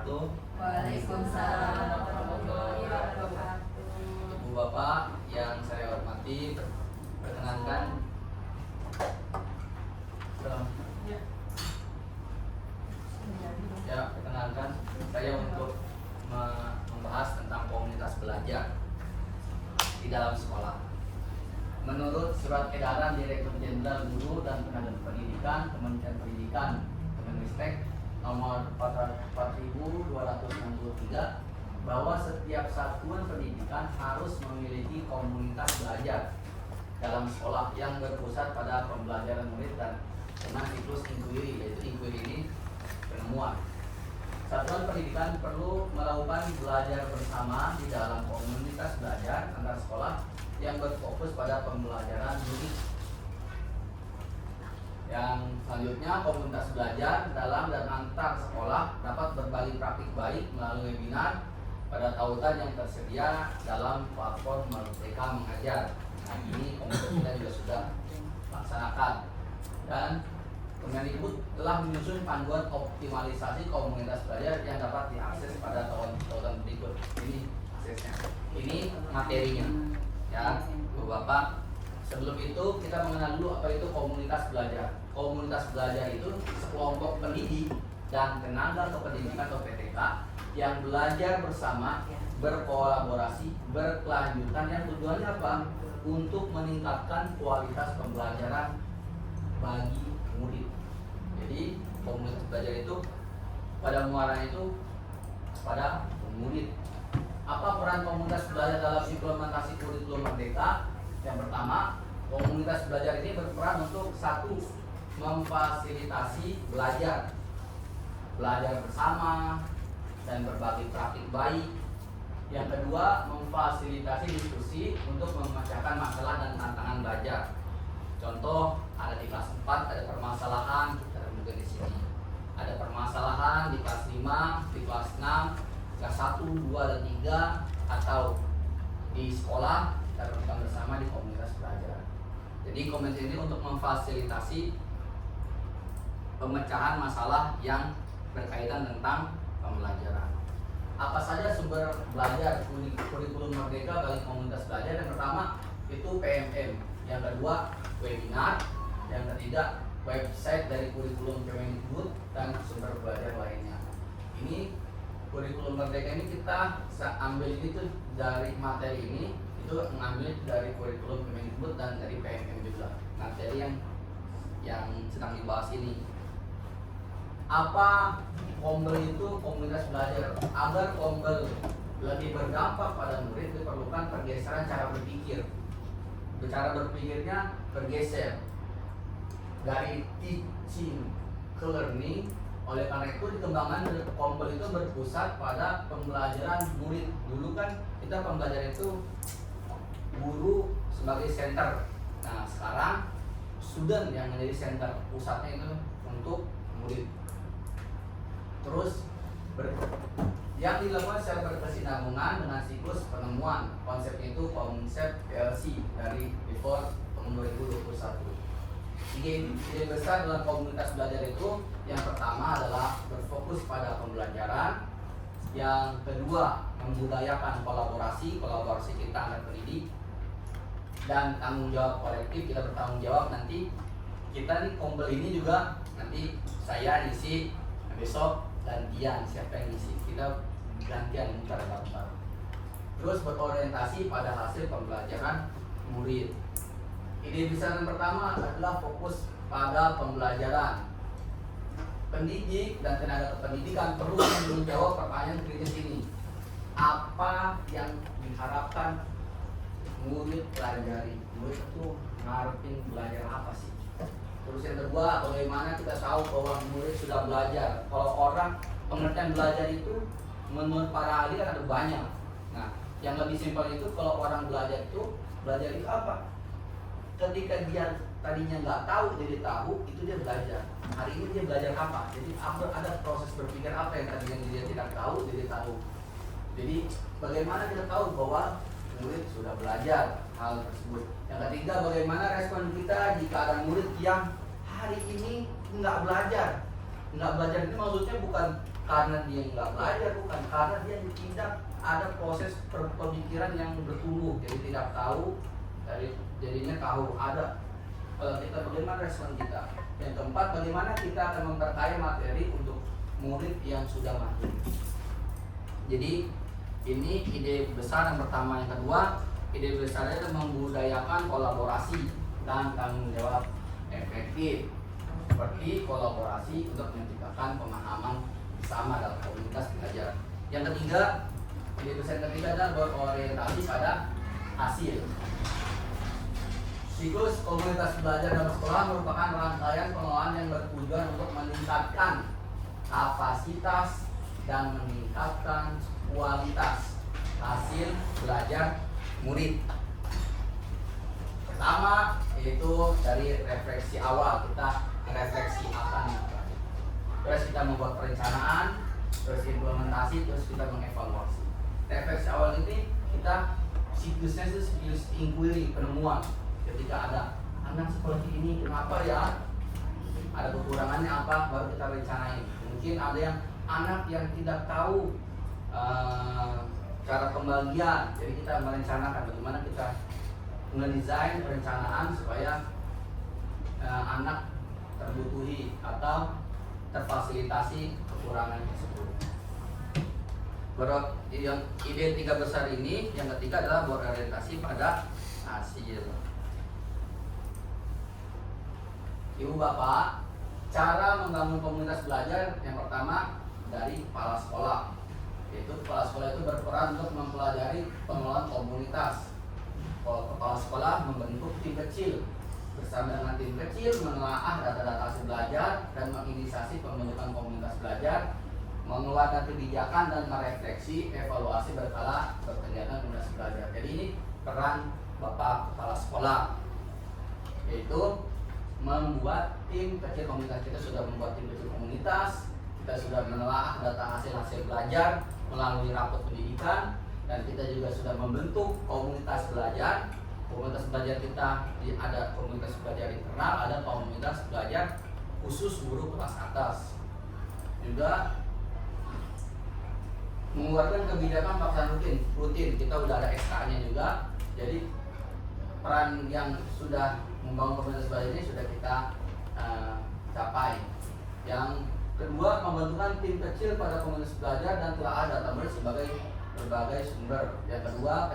wabarakatuh. Waalaikumsalam warahmatullahi wabarakatuh. Ibu Bapak yang saya hormati, perkenankan perkenalkan saya untuk membahas tentang komunitas belajar di dalam sekolah. Menurut surat edaran Direktur Jenderal Guru dan Tenaga Pendidikan Kementerian Pendidikan Kemenristek nomor 4263 bahwa setiap satuan pendidikan harus memiliki komunitas belajar dalam sekolah yang berpusat pada pembelajaran murid dan dengan siklus inquiry, yaitu inquiry ini penemuan. Satuan pendidikan perlu melakukan belajar bersama di dalam komunitas belajar antar sekolah yang berfokus pada pembelajaran murid. Yang selanjutnya, komunitas belajar dalam dan antar sekolah dapat berbagi praktik baik melalui webinar pada tautan yang tersedia dalam platform Merdeka Mengajar. Nah, ini komunitas kita juga sudah laksanakan. Dan Kemendikbud telah menyusun panduan optimalisasi komunitas belajar yang dapat diakses pada tautan berikut. Ini aksesnya. Ini materinya. Ya, Bu Bapak. Sebelum itu kita mengenal dulu apa itu komunitas belajar. Komunitas belajar itu sekelompok pendidik dan tenaga kependidikan atau PTK yang belajar bersama, berkolaborasi, berkelanjutan, yang tujuannya apa? Untuk meningkatkan kualitas pembelajaran bagi murid. Jadi komunitas belajar itu pada muaranya itu pada murid. Apa peran komunitas belajar dalam implementasi kurikulum Merdeka? Yang pertama, komunitas belajar ini berperan untuk satu, memfasilitasi belajar bersama dan berbagi praktik baik. Yang kedua, memfasilitasi diskusi untuk memecahkan masalah dan tantangan belajar. Contoh, ada di kelas 4 ada permasalahan, kita mungkin di sini. Ada permasalahan di kelas 5, di kelas 6, kelas 1, 2 dan 3, atau di sekolah kita lakukan bersama di komunitas belajar. Jadi komunitas ini untuk memfasilitasi pemecahan masalah yang berkaitan tentang pembelajaran. Apa saja sumber belajar kurikulum Merdeka bagi komunitas belajar? Yang pertama itu PMM, yang kedua webinar, yang ketiga website dari kurikulum Kemendikbud dan sumber belajar lainnya. Ini kurikulum Merdeka ini kita ambil itu dari materi ini, itu mengambil dari kurikulum Kemendikbud dan dari PMM juga. Materi yang sedang dibahas ini. Apa Kombel itu? Komunitas belajar. Agar Kombel lebih berdampak pada murid diperlukan pergeseran cara berpikir. Cara berpikirnya bergeser dari teaching ke learning. Oleh karena itu dikembangkan Kombel itu berpusat pada pembelajaran murid. Dulu kan kita pembelajaran itu guru sebagai center. Nah sekarang student yang menjadi center, pusatnya itu untuk murid. Terus yang dilakukan secara berkesinambungan dengan siklus penemuan. Konsepnya itu konsep PLC dari before tahun 2021. Ide besar dalam komunitas belajar itu yang pertama adalah berfokus pada pembelajaran. Yang kedua, membudayakan kolaborasi kita antar pendidik. Dan tanggung jawab kolektif, kita bertanggung jawab nanti. Kita nih Kombel ini juga nanti saya isi, besok gantian siapa yang isi, kita gantian mutar gambar. Terus berorientasi pada hasil pembelajaran murid. Ide besar yang pertama adalah fokus pada pembelajaran. Pendidik dan tenaga kependidikan perlu menjawab pertanyaan kritis ini. Apa yang diharapkan murid pelajari? Murid itu ngarepin belajar apa sih? Terus yang kedua, bagaimana kita tahu bahwa murid sudah belajar? Kalau orang pengertian belajar itu menurut para ahli kan ada banyak. Nah, yang lebih simpel itu kalau orang belajar itu apa? Ketika dia tadinya nggak tahu jadi tahu, itu dia belajar. Hari ini dia belajar apa? Jadi ada proses berpikir apa yang tadinya dia tidak tahu jadi tahu. Jadi bagaimana kita tahu bahwa murid sudah belajar hal tersebut? Yang ketiga, bagaimana respon kita jika ada murid yang hari ini nggak belajar, Nggak belajar itu maksudnya bukan karena dia nggak belajar, bukan, karena dia tidak ada proses pemikiran yang bertumbuh, jadi tidak tahu, jadinya tahu ada. Kita bagaimana respon kita. Yang keempat, bagaimana kita akan memperkaya materi untuk murid yang sudah maju. Jadi ini ide besar yang pertama. Yang kedua, ide besarnya itu membudayakan kolaborasi dan tanggung jawab efektif, seperti kolaborasi untuk menciptakan pemahaman bersama dalam komunitas belajar. Yang ketiga, ide besar ketiga adalah berorientasi pada hasil. Siklus komunitas belajar dalam sekolah merupakan rangkaian pengelolaan yang bertujuan untuk meningkatkan kapasitas dan meningkatkan kualitas hasil belajar murid. Pertama, yaitu dari refleksi awal, kita refleksi akan, terus kita membuat perencanaan, terus implementasi, terus kita mengevaluasi. Refleksi awal ini kita siklusnya itu siklus inquiry, penemuan. Ketika ada anak seperti ini, kenapa ya? Ada kekurangannya apa? Baru kita rencanain. Mungkin ada yang anak yang tidak tahu cara pembagian, jadi kita merencanakan bagaimana kita mendesain perencanaan supaya anak terbutuhi atau terfasilitasi kekurangan tersebut. Yang ide tiga besar ini, yang ketiga adalah berorientasi pada hasil. Ibu bapak, cara membangun komunitas belajar yang pertama dari kepala sekolah, yaitu kepala sekolah itu berperan untuk mempelajari pengelolaan komunitas. Kepala sekolah membentuk tim kecil, bersama dengan tim kecil menelaah data-data hasil belajar dan menginisiasi pembentukan komunitas belajar, mengeluarkan kebijakan dan merefleksi evaluasi berkala berkegiatan komunitas belajar. Jadi ini peran bapak kepala sekolah, yaitu membuat tim kecil komunitas. Kita sudah membuat tim kecil komunitas, kita sudah menelaah data hasil belajar melalui rapot pendidikan, dan kita juga sudah membentuk komunitas belajar. Komunitas belajar kita ada komunitas belajar internal, ada komunitas belajar khusus guru kelas atas. Juga mengeluarkan kebijakan pelaksanaan rutin. Kita udah ada SK-nya juga. Jadi peran yang sudah membangun komunitas belajar ini sudah kita capai. Yang kedua, pembentukan tim kecil pada komunitas belajar dan telah ada data sebagai berbagai sumber. Yang kedua,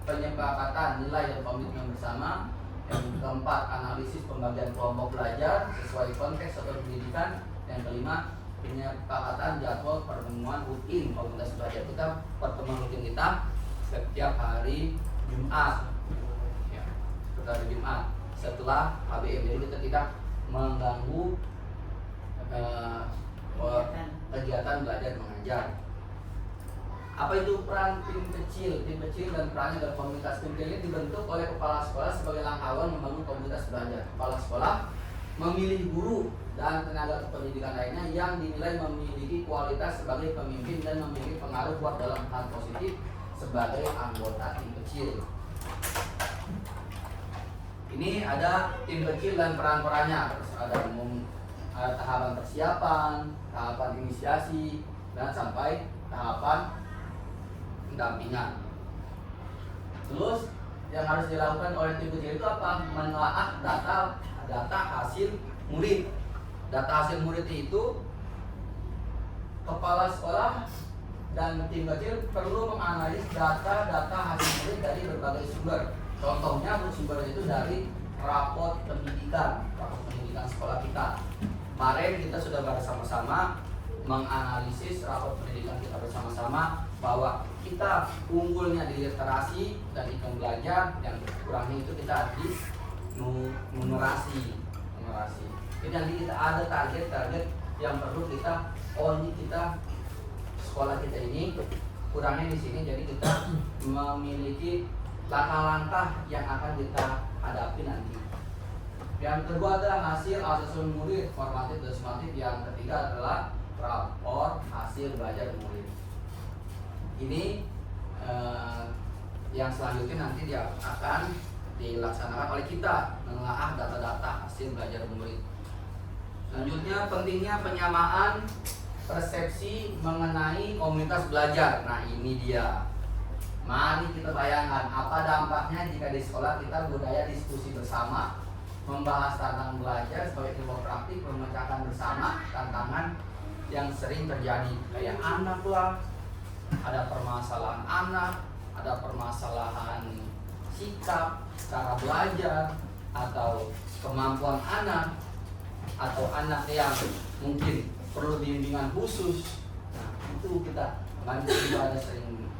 penyepakatan nilai dan komitmen bersama. Yang keempat, analisis pembagian kelompok belajar sesuai konteks atau pendidikan. Yang kelima, penyepakatan jadwal pertemuan rutin komunitas belajar. Kita pertemuan rutin kita setiap hari Jumat, ya, setiap hari Jumat setelah HBM. Jadi kita tidak mengganggu kegiatan belajar mengajar. Apa itu peran tim kecil? Tim kecil dan perannya dalam komunitas. Tim kecil ini dibentuk oleh kepala sekolah sebagai langkah awal membangun komunitas belajar. Kepala sekolah memilih guru dan tenaga pendidikan lainnya yang dinilai memiliki kualitas sebagai pemimpin dan memiliki pengaruh kuat dalam hal positif sebagai anggota tim kecil. Ini ada tim kecil dan peran-perannya. Terus ada tahapan persiapan, tahapan inisiasi, dan sampai tahapan pendampingan. Terus yang harus dilakukan oleh tim kecil itu apa? Menelaah data hasil murid. Data hasil murid itu kepala sekolah dan tim kecil perlu menganalisis data hasil murid dari berbagai sumber. Contohnya sumber itu dari rapot pendidikan sekolah kita. Kemarin kita sudah bersama-sama menganalisis rapot pendidikan kita bersama-sama bahwa kita unggulnya di literasi dan hitung belajar, yang kurangnya itu kita di numerasi. Jadi nanti kita ada target-target yang perlu kita, ini kita sekolah kita ini kurangnya di sini, jadi kita memiliki langkah-langkah yang akan kita hadapi nanti. Yang kedua adalah hasil asesmen murid, formatif dan sumatif. Yang ketiga adalah rapor hasil belajar murid. Ini yang selanjutnya nanti dia akan dilaksanakan oleh kita, menelaah data-data hasil belajar murid. Selanjutnya pentingnya penyamaan persepsi mengenai komunitas belajar. Nah ini dia. Mari kita bayangkan apa dampaknya jika di sekolah kita budaya diskusi bersama, membahas tantangan belajar sebagai ilmu praktik, memecahkan bersama tantangan yang sering terjadi. Kayak anak lah, ada permasalahan anak, ada permasalahan sikap, cara belajar, atau kemampuan anak, atau anak yang mungkin perlu bimbingan khusus. Nah, itu kita kemarin juga ada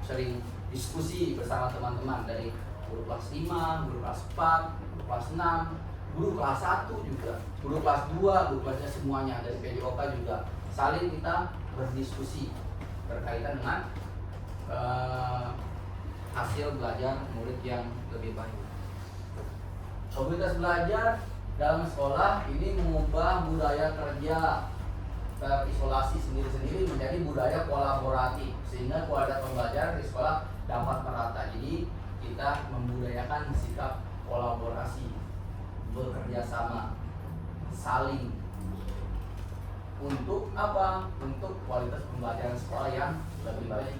sering diskusi bersama teman-teman dari guru kelas 5, guru kelas 4, guru kelas 6, guru kelas 1 juga, guru kelas 2, guru kelasnya semuanya dari PJOK juga saling kita berdiskusi berkaitan dengan hasil belajar murid yang lebih baik. Komunitas belajar dalam sekolah ini mengubah budaya kerja terisolasi sendiri-sendiri menjadi budaya kolaboratif sehingga kualitas pembelajaran di sekolah dapat merata. Jadi kita membudayakan sikap kolaborasi, bekerja sama, saling untuk apa? Untuk kualitas pembelajaran sekolah yang lebih baik.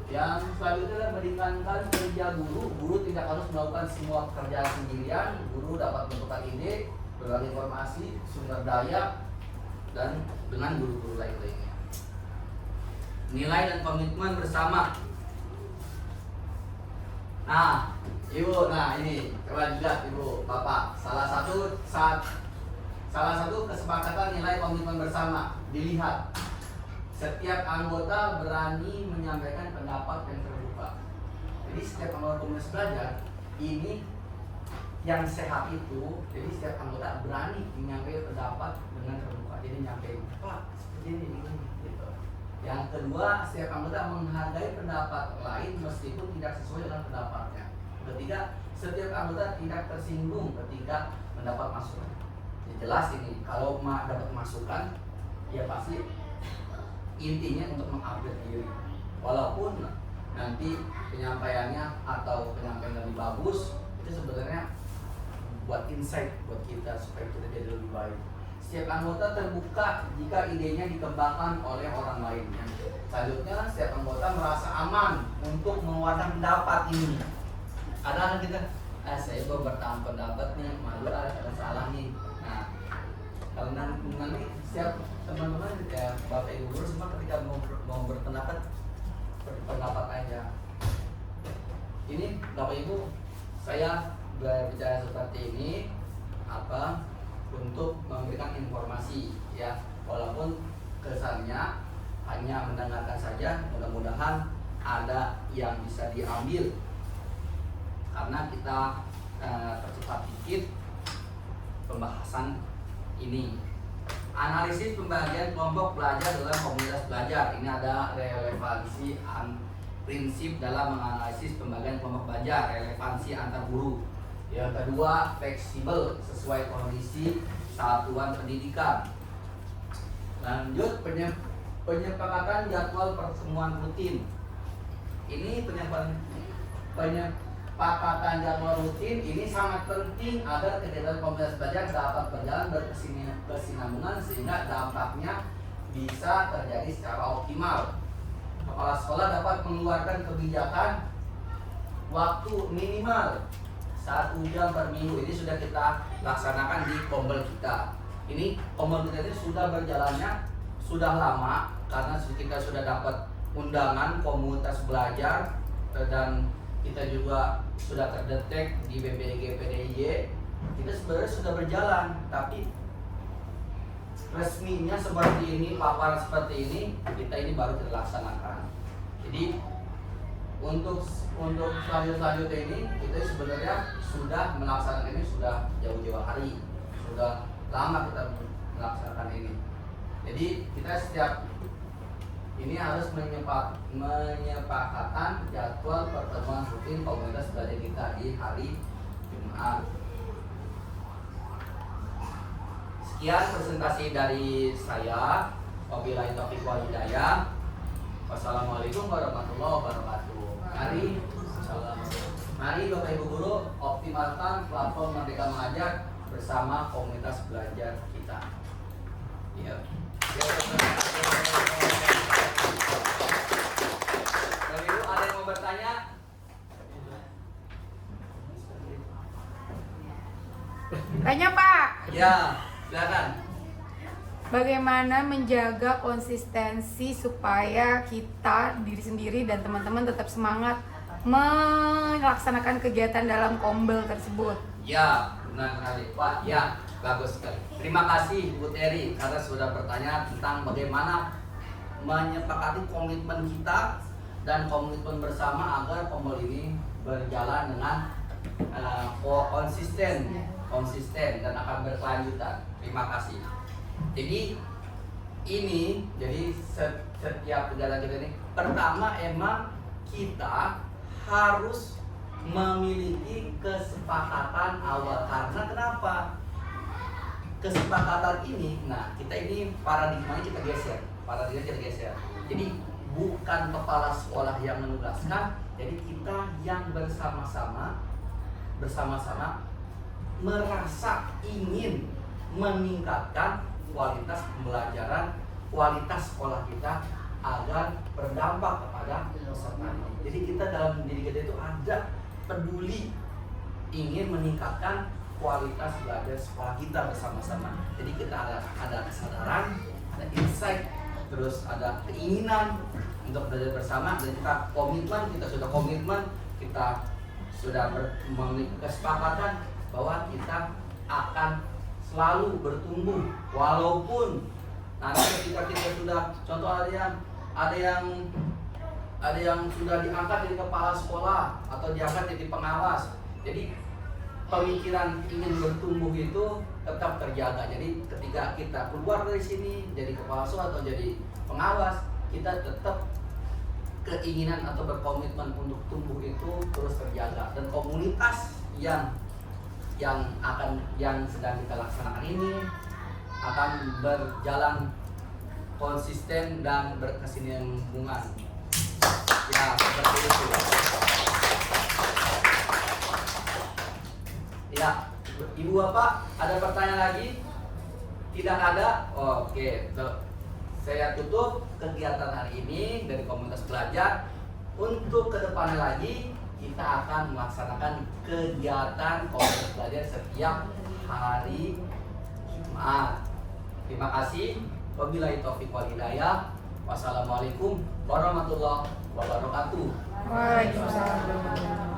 Yang selanjutnya adalah meringankan kerja guru. Guru tidak harus melakukan semua pekerjaan sendirian. Guru dapat menentukan ide, berbagi informasi, sumber daya, dan dengan guru-guru lainnya. Nilai dan komitmen bersama. Nah, Ibu, ini coba juga Ibu, Bapak. Salah satu kesepakatan nilai komitmen bersama dilihat. Setiap anggota berani menyampaikan pendapat yang terbuka. Jadi setiap anggota komunitas belajar ini yang sehat itu, jadi setiap anggota berani menyampaikan pendapat dengan terbuka. Jadi nyampein, Pak, seperti ini gitu. Yang kedua, setiap anggota menghargai pendapat lain meskipun tidak sesuai dengan pendapatnya. Ketiga, setiap anggota tidak tersinggung ketika mendapat masukan. Ya, jelas ini, kalau dapat masukan, ya pasti intinya untuk mengupgrade diri. Walaupun nanti penyampaiannya atau penyampaian lebih bagus, itu sebenarnya buat insight buat kita supaya kita jadi lebih baik. Setiap anggota terbuka jika idenya dikembangkan oleh orang lain. Selanjutnya, setiap anggota merasa aman untuk mengeluarkan pendapat ini. Kadang kita, saya mau bertahan pendapat nih, malu ada salah nih. Nah, kalau nanti setiap teman-teman ya Bapak Ibu guru semua ketika mau berpendapat aja. Ini Bapak Ibu, saya berbicara seperti ini untuk memberikan informasi ya, walaupun kesannya hanya mendengarkan saja, mudah-mudahan ada yang bisa diambil karena kita percepat dikit pembahasan ini. Analisis pembagian kelompok belajar dalam komunitas belajar. Ini ada relevansi prinsip dalam menganalisis pembagian kelompok belajar, relevansi antar guru. Yang kedua, fleksibel sesuai kondisi satuan pendidikan. Lanjut, penyepakatan jadwal pertemuan rutin. Ini penyepakatan jadwal rutin ini sangat penting agar kegiatan komunitas belajar dapat berjalan berkesinambungan sehingga dampaknya bisa terjadi secara optimal. Kepala sekolah dapat mengeluarkan kebijakan waktu minimal 1 jam per minggu. Ini sudah kita laksanakan di Kombel kita. Ini Kombel kita ini sudah berjalannya sudah lama karena kita sudah dapat undangan komunitas belajar dan kita juga sudah terdetek di BPDG PDIY. Kita sebenarnya sudah berjalan, tapi resminya seperti ini, paparan seperti ini, kita ini baru terlaksanakan. Jadi untuk selanjutnya ini kita sebenarnya sudah melaksanakan ini sudah jauh-jauh hari, sudah lama kita melaksanakan ini. Jadi kita setiap ini harus menyepakatan jadwal pertemuan rutin komunitas belajar kita di hari Jumat. Sekian presentasi dari saya. Wabillahi taufiq wal hidayah. Wassalamualaikum warahmatullahi wabarakatuh. Mari Bapak Ibu guru optimalkan platform Merdeka Mengajar bersama komunitas belajar kita. Iya. Bapak Ibu, ada yang mau bertanya? Tanya Pak, Ya, silakan. bagaimana menjaga konsistensi supaya kita, diri sendiri dan teman-teman tetap semangat melaksanakan kegiatan dalam kombel tersebut? Ya, benar sekali Pak. Ya, bagus sekali. Terima kasih Bu Teri karena sudah bertanya tentang bagaimana menyepakati komitmen kita dan komitmen bersama agar kombel ini berjalan dengan konsisten dan akan berkelanjutan. Terima kasih. Jadi setiap kegiatan kita ini pertama emang kita harus memiliki kesepakatan awal. Karena kenapa? Kesepakatan ini, nah kita ini paradigmanya kita geser. Jadi bukan kepala sekolah yang menugaskan, jadi kita yang bersama-sama merasa ingin meningkatkan kualitas pembelajaran, kualitas sekolah kita agar berdampak kepada peserta. Jadi kita dalam diri kita itu ada peduli ingin meningkatkan kualitas belajar sekolah kita bersama-sama. Jadi kita ada kesadaran, ada insight, terus ada keinginan untuk belajar bersama, dan kita sudah komitmen, kita sudah memiliki kesepakatan bahwa kita akan selalu bertumbuh walaupun nanti ketika kita sudah, contoh ada yang sudah diangkat jadi kepala sekolah atau diangkat jadi pengawas. Jadi pemikiran ingin bertumbuh itu tetap terjaga. Jadi ketika kita keluar dari sini jadi kepala sekolah atau jadi pengawas, kita tetap keinginan atau berkomitmen untuk tumbuh itu terus terjaga, dan komunitas yang sedang kita laksanakan ini akan berjalan konsisten dan berkesinambungan. Ya, seperti itu. Ya, Ibu Bapak, ada pertanyaan lagi? Tidak ada? Oke. Saya tutup kegiatan hari ini dari komunitas belajar. Untuk kedepannya lagi kita akan melaksanakan kegiatan komunitas belajar setiap hari Jumat. Terima kasih. Wabillahi taufiq wal hidayah. Wassalamualaikum warahmatullahi wabarakatuh. Waalaikumsalam.